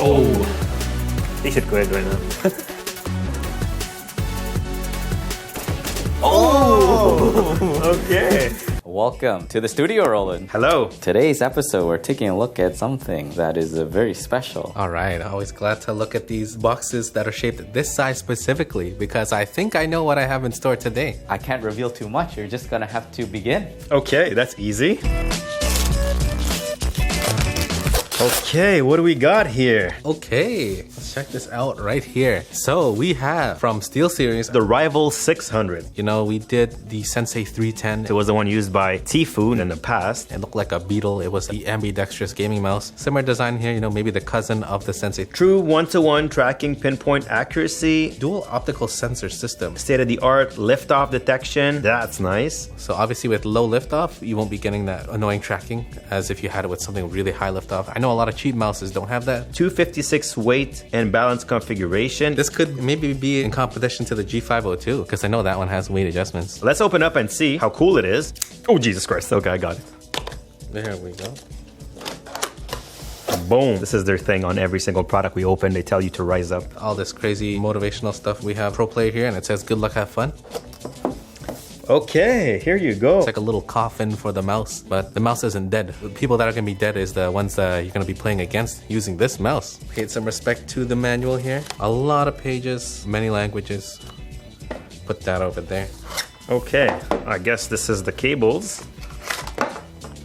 Oh, he should quit right now. Okay. Welcome to the studio, Roland. Hello. Today's episode, we're taking a look at something that is very special. All right, always glad to look at these boxes that are shaped this size specifically because I think I know what I have in store today. I can't reveal too much. You're just gonna have to begin. Okay, that's easy. Okay, what do we got here? Okay, let's check this out right here. So we have from SteelSeries, The Rival 600. you know, we did the Sensei 310. It was the one used by Tfue in the past. It looked like a beetle. It was the ambidextrous gaming mouse. Similar design here, you know, maybe the cousin of the Sensei. True one-to-one tracking pinpoint accuracy. Dual optical sensor system. State-of-the-art liftoff detection. That's nice. So obviously with low liftoff, you won't be getting that annoying tracking as if you had it with something really high liftoff. I know a lot of cheap mouses don't have that. 256 weight and balance configuration. This could maybe be in competition to the G502 because I know that one has weight adjustments. Let's open up and see how cool it is. Oh, Jesus Christ. Okay, I got it. There we go. Boom. This is their thing on every single product we open. They tell you to rise up. All this crazy motivational stuff. We have Pro Player here and it says good luck, have fun. Okay, here you go. It's like a little coffin for the mouse, but the mouse isn't dead. The people that are going to be dead is the ones that you're going to be playing against using this mouse. Paid some respect to the manual here. A lot of pages, many languages. Put that over there. Okay, I guess this is the cables.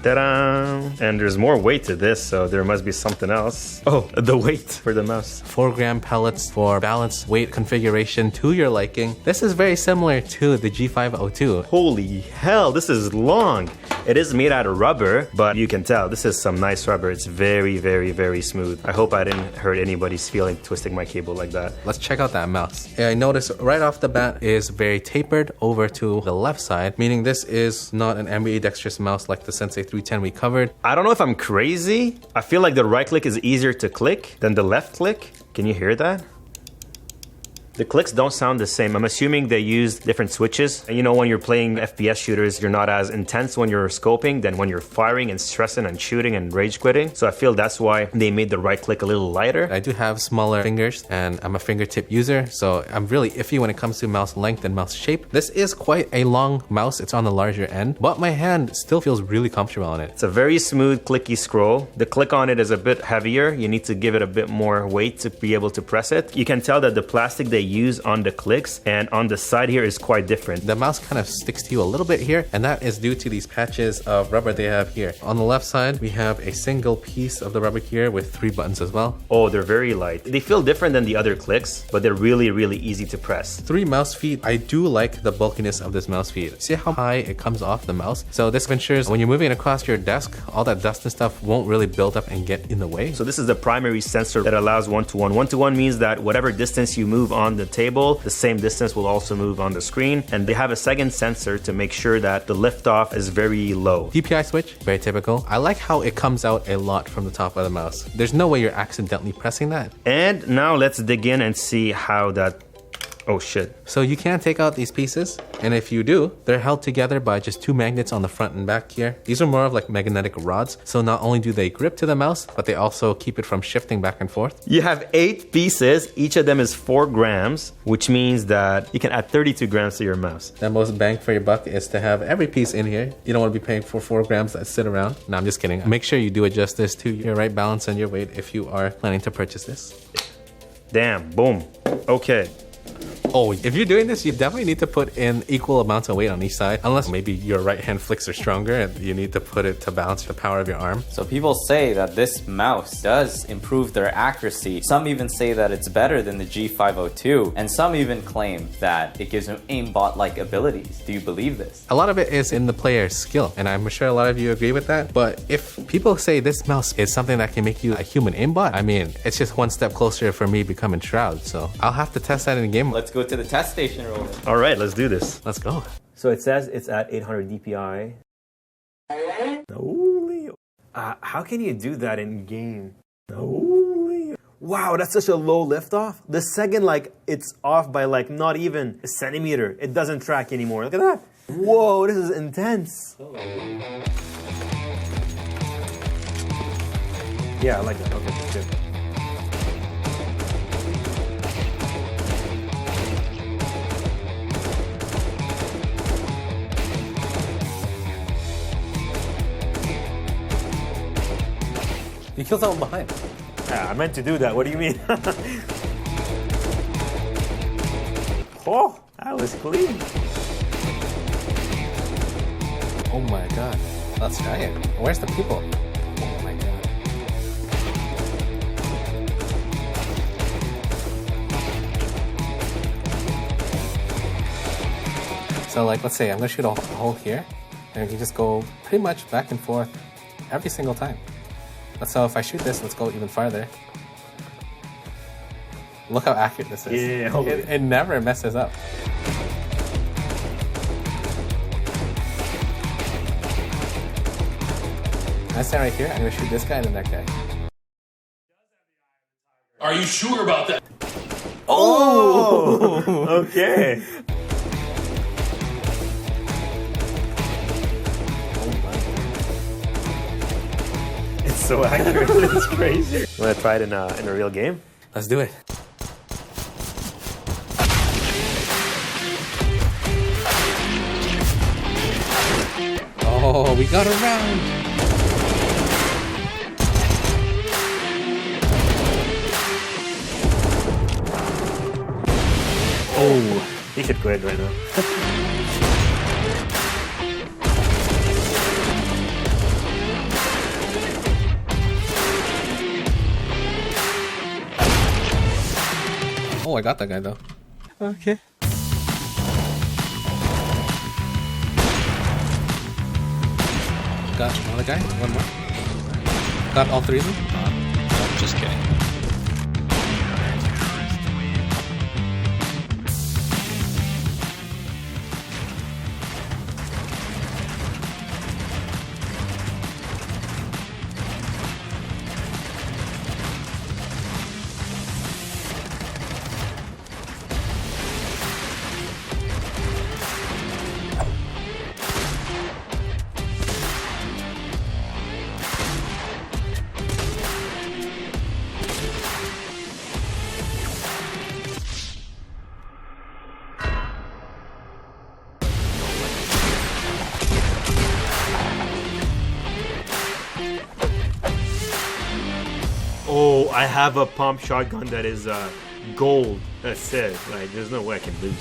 Ta-da! And there's more weight to this, so there must be something else. Oh, the weight for the mouse. 4-gram pellets for balanced weight configuration to your liking. This is very similar to the G502. Holy hell, this is long. It is made out of rubber, but you can tell this is some nice rubber. It's very, very, very smooth. I hope I didn't hurt anybody's feeling twisting my cable like that. Let's check out that mouse. Yeah, I noticed right off the bat is very tapered over to the left side, meaning this is not an ambidextrous mouse like the Sensei 310 we covered. I don't know if I'm crazy. I feel like the right click is easier to click than the left click. Can you hear that? The clicks don't sound the same. I'm assuming they use different switches. And you know, when you're playing FPS shooters, you're not as intense when you're scoping than when you're firing and stressing and shooting and rage quitting. So I feel that's why they made the right click a little lighter. I do have smaller fingers and I'm a fingertip user, so I'm really iffy when it comes to mouse length and mouse shape. This is quite a long mouse. It's on the larger end, but my hand still feels really comfortable on it. It's a very smooth, clicky scroll. The click on it is a bit heavier. You need to give it a bit more weight to be able to press it. You can tell that the plastic they use on the clicks and on the side here is quite different. The mouse kind of sticks to you a little bit here, and that is due to these patches of rubber they have here. On the left side, we have a single piece of the rubber here with 3 buttons as well. Oh, they're very light. They feel different than the other clicks, but they're really, really easy to press. 3 mouse feet. I do like the bulkiness of this mouse feet. See how high it comes off the mouse? So this ensures when you're moving across your desk, all that dust and stuff won't really build up and get in the way. So this is the primary sensor that allows one-to-one. One-to-one means that whatever distance you move on the table, the same distance will also move on the screen. And they have a second sensor to make sure that the liftoff is very low. DPI switch, very typical. I like how it comes out a lot from the top of the mouse. There's no way you're accidentally pressing that. And now let's dig in and see how that... Oh shit. So you can take out these pieces, and if you do, they're held together by just 2 magnets on the front and back here. These are more of like magnetic rods, so not only do they grip to the mouse, but they also keep it from shifting back and forth. You have 8 pieces, each of them is 4 grams, which means that you can add 32 grams to your mouse. The most bang for your buck is to have every piece in here. You don't want to be paying for 4 grams that sit around. No, I'm just kidding. Make sure you do adjust this to your right balance and your weight if you are planning to purchase this. Damn, boom. Okay. Oh, if you're doing this, you definitely need to put in equal amounts of weight on each side, unless maybe your right hand flicks are stronger and you need to put it to balance the power of your arm. So people say that this mouse does improve their accuracy. Some even say that it's better than the G502, and some even claim that it gives them aimbot-like abilities. Do you believe this? A lot of it is in the player's skill, and I'm sure a lot of you agree with that. But if people say this mouse is something that can make you a human aimbot, I mean, it's just one step closer for me becoming Shroud. So I'll have to test that in the game. Let's go to the test station, Roland. All right, let's do this. Let's go. So it says it's at 800 DPI. Holy. How can you do that in game? Holy. Wow, that's such a low liftoff. The second, it's off by, not even a centimeter. It doesn't track anymore. Look at that. Whoa, this is intense. Yeah, I like that. Okay, good. You killed someone behind. Yeah, I meant to do that. What do you mean? Oh, that was clean. Oh my god. Let's try it. Where's the people? Oh my god. So like, let's say I'm gonna shoot a hole here, and you just go pretty much back and forth every single time. So if I shoot this, let's go even farther. Look how accurate this is. Yeah. It never messes up. I stand right here, I'm gonna shoot this guy and then that guy. Are you sure about that? Oh! Okay. It's so accurate. It's crazy. You want to try it in a real game? Let's do it. Oh, we got around. Oh, he should quit right now. Oh, I got that guy though. Okay. Got another guy. One more. Got all three of them. No, just kidding. Oh, I have a pump shotgun that is gold. That's it. Like, there's no way I can lose.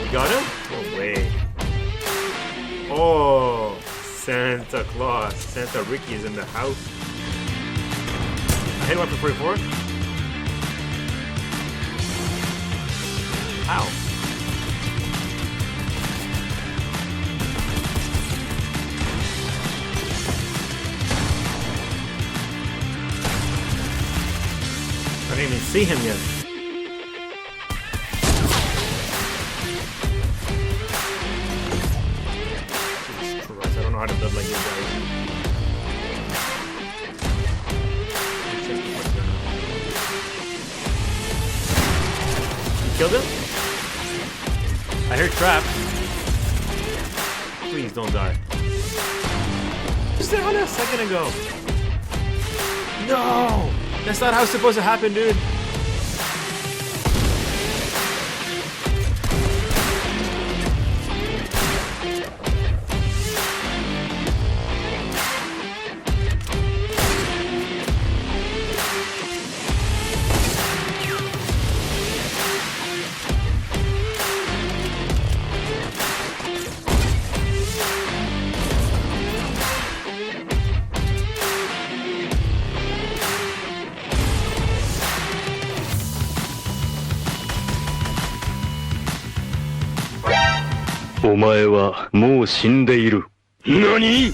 You got him? No way. Oh, Santa Claus. Santa Ricky is in the house. I hit one for 44. Ow. I didn't even see him yet. Jesus Christ, I don't know how to build like you guys. You killed him? I heard trap. Please don't die. Just did on a second ago. No! That's not how it's supposed to happen, dude. "お前はもう死んでいる。何?"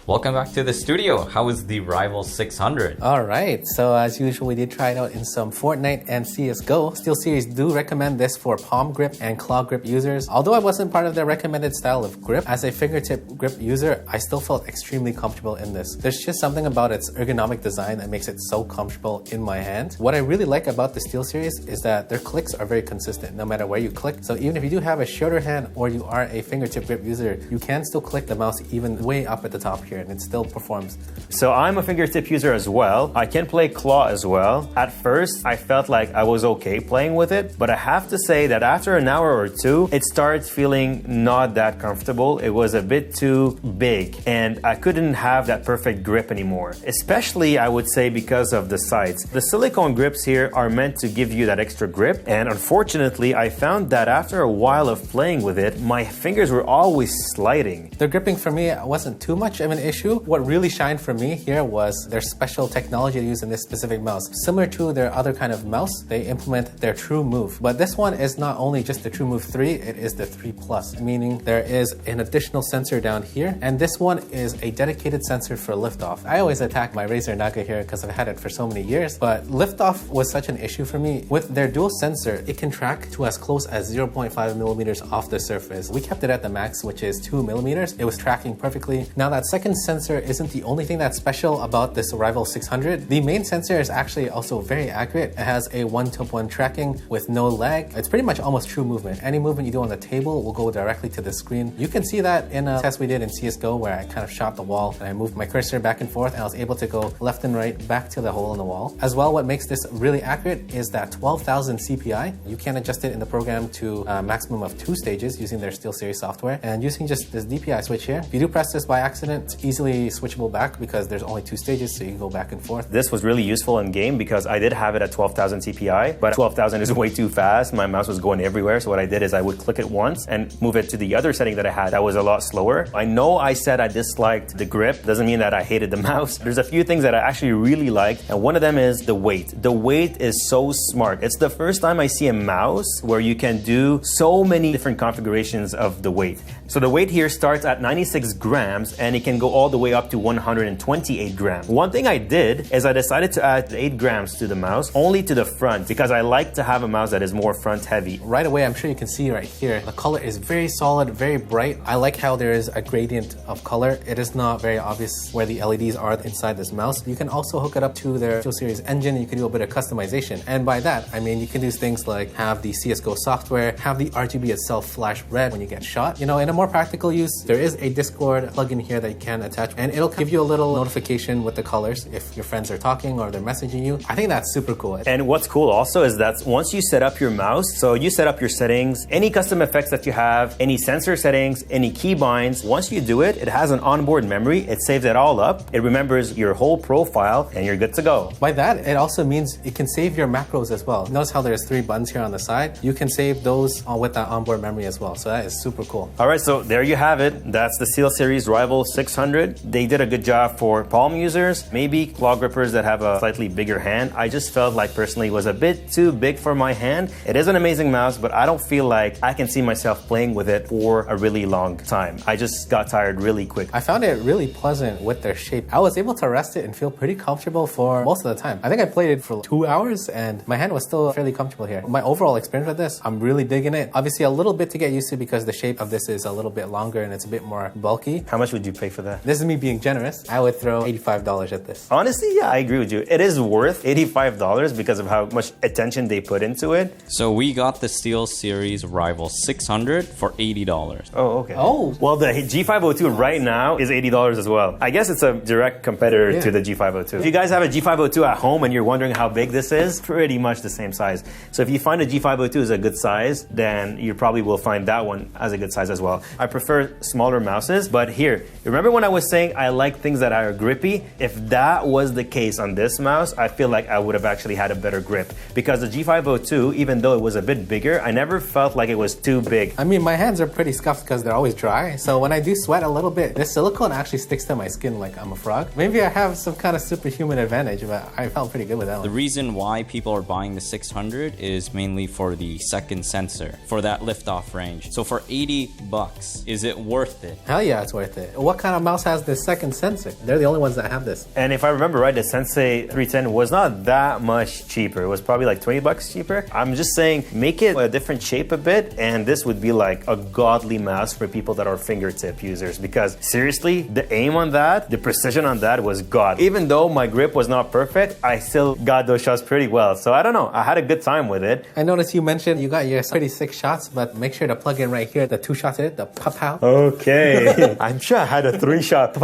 Welcome back to the studio. How is the Rival 600? Alright, so as usual, we did try it out in some Fortnite and CSGO. SteelSeries do recommend this for palm grip and claw grip users. Although I wasn't part of their recommended style of grip, as a fingertip grip user, I still felt extremely comfortable in this. There's just something about its ergonomic design that makes it so comfortable in my hand. What I really like about the SteelSeries is that their clicks are very consistent no matter where you click. So even if you do have a shorter hand or you are a fingertip grip user, you can still click the mouse even way up at the top here and it still performs. So I'm a fingertip user as well. I can play claw as well. At first, I felt like I was okay playing with it, but I have to say that after an hour or two, it started feeling not that comfortable. It was a bit too big and I couldn't have that perfect grip anymore. Especially, I would say, because of the sides. The silicone grips here are meant to give you that extra grip, and unfortunately, I found that after a while of playing with it, my fingers were always sliding. The gripping for me wasn't too much of an issue. What really shined for me here was their special technology they use in this specific mouse. Similar to their other kind of mouse, they implement their True Move. But this one is not only just the True Move 3, it is the 3 Plus, meaning there is an additional sensor down here, and this one is a dedicated sensor for liftoff. I always attack my Razer Naga here because I've had it for so many years, but liftoff was such an issue for me. With their dual sensor, it can track to as close as 0.5 millimeters off the surface. We kept it at the max, which is 2 millimeters. It was tracking perfectly. Now that second sensor isn't the only thing that's special about this Rival 600. The main sensor is actually also very accurate. It has a 1-to-1 tracking with no lag. It's pretty much almost true movement. Any movement you do on the table will go directly to the screen. You can see that in a test we did in CSGO where I kind of shot the wall and I moved my cursor back and forth and I was able to go left and right back to the hole in the wall. As well, what makes this really accurate is that 12,000 CPI. You can adjust it in the program to a maximum of 2 stages using their SteelSeries software, and using just this DPI switch here. If you do press this by accident, it's easily switchable back because there's only 2 stages, so you can go back and forth. This was really useful in game because I did have it at 12,000 CPI, but 12,000 is way too fast. My mouse was going everywhere, so what I did is I would click it once and move it to the other setting that I had that was a lot slower. I know I said I disliked the grip, doesn't mean that I hated the mouse. There's a few things that I actually really liked, and one of them is the weight. The weight is so smart. It's the first time I see a mouse where you can do so many different configurations of the weight. So the weight here starts at 96 grams and it can go all the way up to 128 grams. One thing I did is I decided to add 8 grams to the mouse, only to the front, because I like to have a mouse that is more front heavy. Right away, I'm sure you can see right here, the color is very solid, very bright. I like how there is a gradient of color. It is not very obvious where the LEDs are inside this mouse. You can also hook it up to their SteelSeries engine. You can do a bit of customization. And by that, I mean, you can do things like have the CSGO software, have the RGB itself flash red when you get shot. You know, in a more practical use, there is a Discord plugin here that you can attach, and it'll give you a little notification with the colors if your friends are talking or they're messaging you. I think that's super cool. And what's cool also is that once you set up your mouse, so you set up your settings, any custom effects that you have, any sensor settings, any keybinds, once you do it, it has an onboard memory. It saves it all up. It remembers your whole profile and you're good to go. By that, it also means it can save your macros as well. Notice how there's 3 buttons here on the side. You can save those with that onboard memory as well. So that is super cool. All right, so there you have it. That's the SteelSeries Rival 600. They did a good job for palm users, maybe claw grippers that have a slightly bigger hand. I just felt like personally it was a bit too big for my hand. It is an amazing mouse, but I don't feel like I can see myself playing with it for a really long time. I just got tired really quick. I found it really pleasant with their shape. I was able to rest it and feel pretty comfortable for most of the time. I think I played it for 2 hours and my hand was still fairly comfortable here. My overall experience with this, I'm really digging it. Obviously a little bit to get used to because the shape of this is a little bit longer and it's a bit more bulky. How much would you pay for that? This is me being generous. I would throw $85 at this. Honestly, yeah, I agree with you. It is worth $85 because of how much attention they put into it. So we got the SteelSeries Rival 600 for $80. Oh, okay. Oh. Well, the G502 right now is $80 as well. I guess it's a direct competitor to the G502. If you guys have a G502 at home and you're wondering how big this is, pretty much the same size. So if you find a G502 is a good size, then you probably will find that one as a good size as well. I prefer smaller mouses, but here, remember when I was saying I like things that are grippy? If that was the case on this mouse, I feel like I would have actually had a better grip. Because the G502, even though it was a bit bigger, I never felt like it was too big. I mean, my hands are pretty scuffed because they're always dry. So when I do sweat a little bit, this silicone actually sticks to my skin like I'm a frog. Maybe I have some kind of superhuman advantage, but I felt pretty good with that one. The reason why people are buying the 600 is mainly for the second sensor, for that liftoff range. So for $80, is it worth it? Hell yeah, it's worth it. What kind of mouse mouse has this second sensor. They're the only ones that have this. And if I remember right, the Sensei 310 was not that much cheaper. It was probably like 20 bucks cheaper. I'm just saying, make it a different shape a bit, and this would be like a godly mouse for people that are fingertip users, because seriously, the aim on that, the precision on that was god. Even though my grip was not perfect, I still got those shots pretty well. So I don't know, I had a good time with it. I noticed you mentioned you got your 36 shots, but make sure to plug in right here the 2 shots in it, the pow. Okay. I'm sure I had a 3-shot.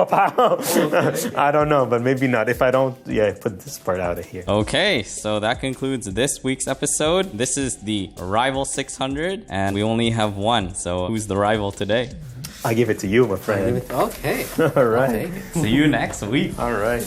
I don't know, but maybe not. If I don't, yeah, put this part out of here. Okay, so that concludes this week's episode. This is the Rival 600, and we only have one. So who's the rival today? I give it to you, my friend. Okay. All right. See you next week. All right.